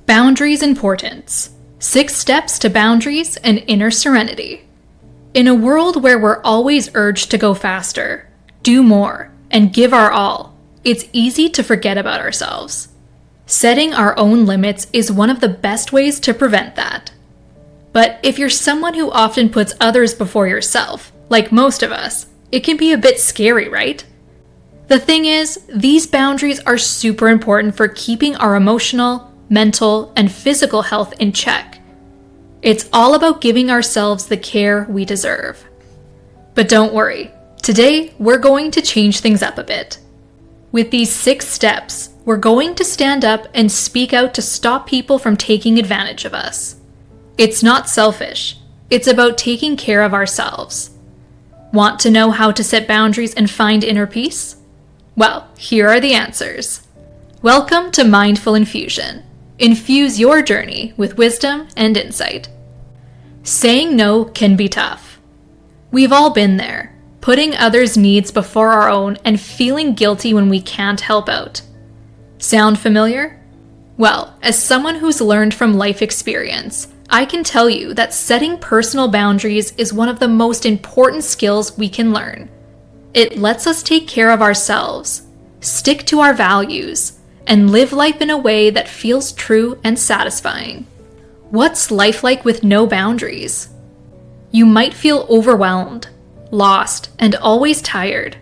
Boundaries importance. 6 steps to boundaries and inner serenity. In a world where we're always urged to go faster, do more, and give our all, it's easy to forget about ourselves. Setting our own limits is one of the best ways to prevent that. But if you're someone who often puts others before yourself, like most of us, it can be a bit scary, right? The thing is, these boundaries are super important for keeping our emotional, mental, and physical health in check. It's all about giving ourselves the care we deserve. But don't worry, today we're going to change things up a bit. With these 6 steps, we're going to stand up and speak out to stop people from taking advantage of us. It's not selfish, it's about taking care of ourselves. Want to know how to set boundaries and find inner peace? Well, here are the answers. Welcome to Mindful Infusion. Infuse your journey with wisdom and insight. Saying no can be tough. We've all been there, putting others' needs before our own and feeling guilty when we can't help out. Sound familiar? Well, as someone who's learned from life experience, I can tell you that setting personal boundaries is one of the most important skills we can learn. It lets us take care of ourselves, stick to our values, and live life in a way that feels true and satisfying. What's life like with no boundaries? You might feel overwhelmed, lost, and always tired.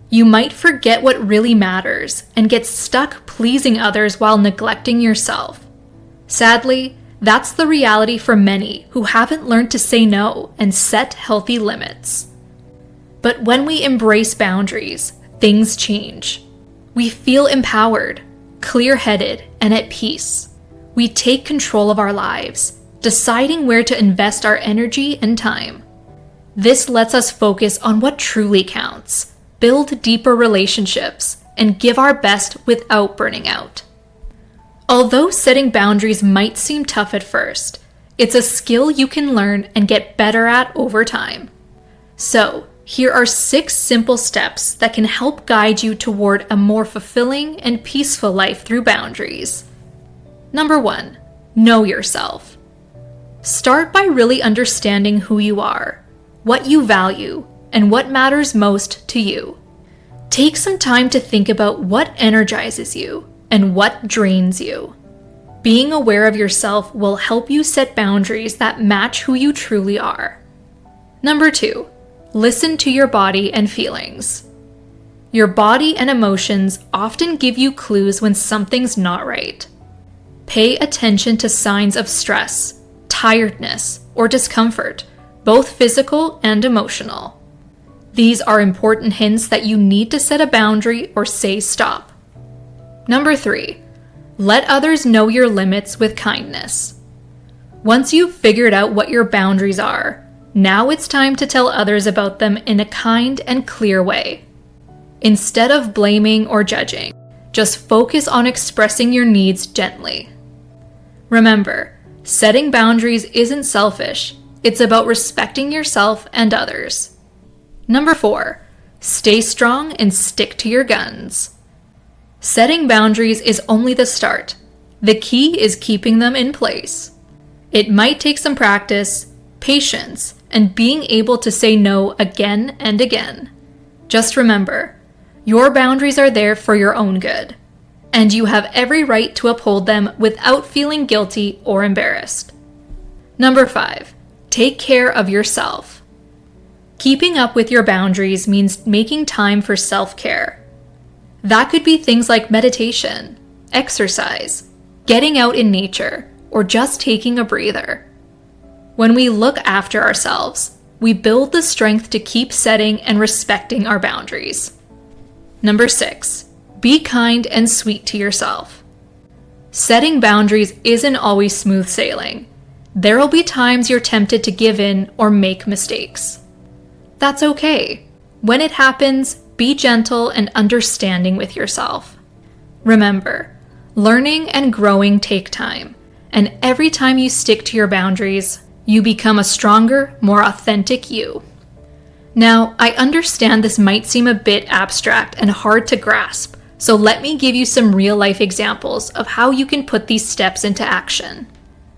You might forget what really matters and get stuck pleasing others while neglecting yourself. Sadly, that's the reality for many who haven't learned to say no and set healthy limits. But when we embrace boundaries, things change. We feel empowered, clear-headed, and at peace. We take control of our lives, deciding where to invest our energy and time. This lets us focus on what truly counts, build deeper relationships, and give our best without burning out. Although setting boundaries might seem tough at first, it's a skill you can learn and get better at over time. So, here are 6 simple steps that can help guide you toward a more fulfilling and peaceful life through boundaries. Number 1, know yourself. Start by really understanding who you are, what you value, and what matters most to you. Take some time to think about what energizes you and what drains you. Being aware of yourself will help you set boundaries that match who you truly are. Number 2, listen to your body and feelings. Your body and emotions often give you clues when something's not right. Pay attention to signs of stress, tiredness, or discomfort, both physical and emotional. These are important hints that you need to set a boundary or say stop. Number 3, let others know your limits with kindness. Once you've figured out what your boundaries are, now it's time to tell others about them in a kind and clear way. Instead of blaming or judging, just focus on expressing your needs gently. Remember, setting boundaries isn't selfish, it's about respecting yourself and others. Number 4, stay strong and stick to your guns. Setting boundaries is only the start. The key is keeping them in place. It might take some practice, patience, and being able to say no again and again. Just remember, your boundaries are there for your own good, and you have every right to uphold them without feeling guilty or embarrassed. Number 5, take care of yourself. Keeping up with your boundaries means making time for self-care. That could be things like meditation, exercise, getting out in nature, or just taking a breather. When we look after ourselves, we build the strength to keep setting and respecting our boundaries. Number 6, be kind and sweet to yourself. Setting boundaries isn't always smooth sailing. There'll be times you're tempted to give in or make mistakes. That's okay. When it happens, be gentle and understanding with yourself. Remember, learning and growing take time, and every time you stick to your boundaries, you become a stronger, more authentic you. Now, I understand this might seem a bit abstract and hard to grasp, So let me give you some real-life examples of how you can put these steps into action.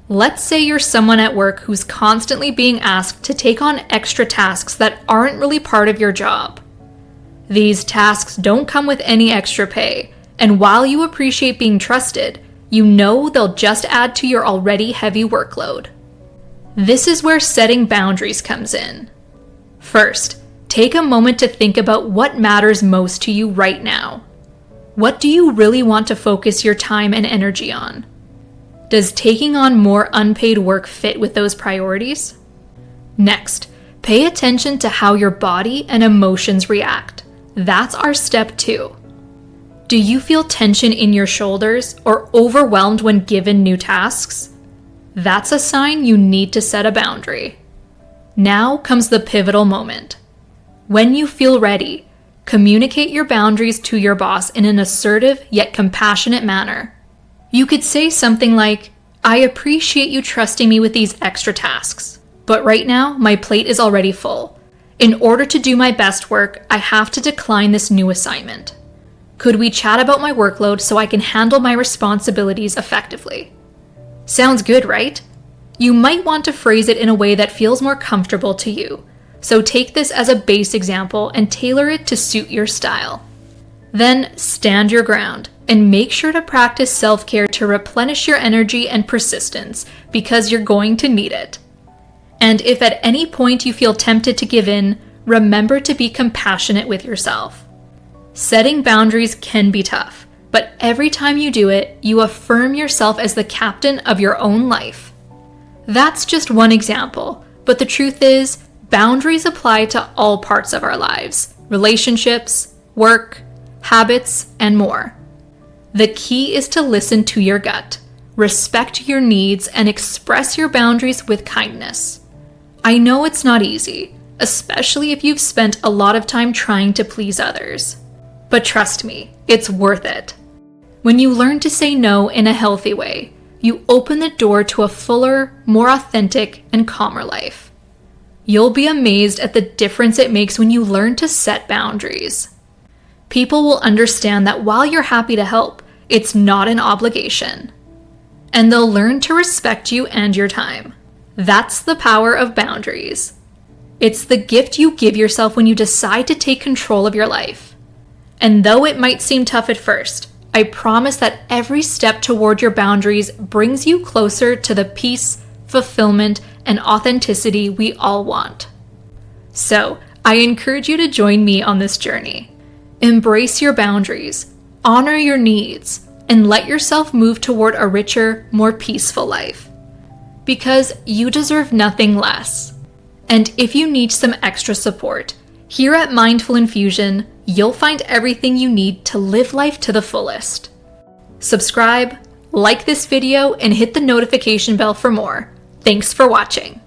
Let's say you're someone at work who's constantly being asked to take on extra tasks that aren't really part of your job. These tasks don't come with any extra pay, and while you appreciate being trusted, you know they'll just add to your already heavy workload. This is where setting boundaries comes in. First, take a moment to think about what matters most to you right now. What do you really want to focus your time and energy on? Does taking on more unpaid work fit with those priorities? Next, pay attention to how your body and emotions react. That's our step 2. Do you feel tension in your shoulders or overwhelmed when given new tasks? That's a sign you need to set a boundary. Now comes the pivotal moment. When you feel ready, communicate your boundaries to your boss in an assertive yet compassionate manner. You could say something like, "I appreciate you trusting me with these extra tasks, but right now my plate is already full. In order to do my best work, I have to decline this new assignment. Could we chat about my workload so I can handle my responsibilities effectively?" Sounds good, right? You might want to phrase it in a way that feels more comfortable to you. So take this as a base example and tailor it to suit your style. Then stand your ground and make sure to practice self-care to replenish your energy and persistence because you're going to need it. And if at any point you feel tempted to give in, remember to be compassionate with yourself. Setting boundaries can be tough, but every time you do it, you affirm yourself as the captain of your own life. That's just one example, but the truth is, boundaries apply to all parts of our lives: relationships, work, habits, and more. The key is to listen to your gut, respect your needs, and express your boundaries with kindness. I know it's not easy, especially if you've spent a lot of time trying to please others. But trust me, it's worth it. When you learn to say no in a healthy way, you open the door to a fuller, more authentic, and calmer life. You'll be amazed at the difference it makes when you learn to set boundaries. People will understand that while you're happy to help, it's not an obligation. And they'll learn to respect you and your time. That's the power of boundaries. It's the gift you give yourself when you decide to take control of your life. And though it might seem tough at first, I promise that every step toward your boundaries brings you closer to the peace, fulfillment, and authenticity we all want. So, I encourage you to join me on this journey. Embrace your boundaries, honor your needs, and let yourself move toward a richer, more peaceful life. Because you deserve nothing less. And if you need some extra support, here at Mindful Infusion, you'll find everything you need to live life to the fullest. Subscribe, like this video, and hit the notification bell for more. Thanks for watching.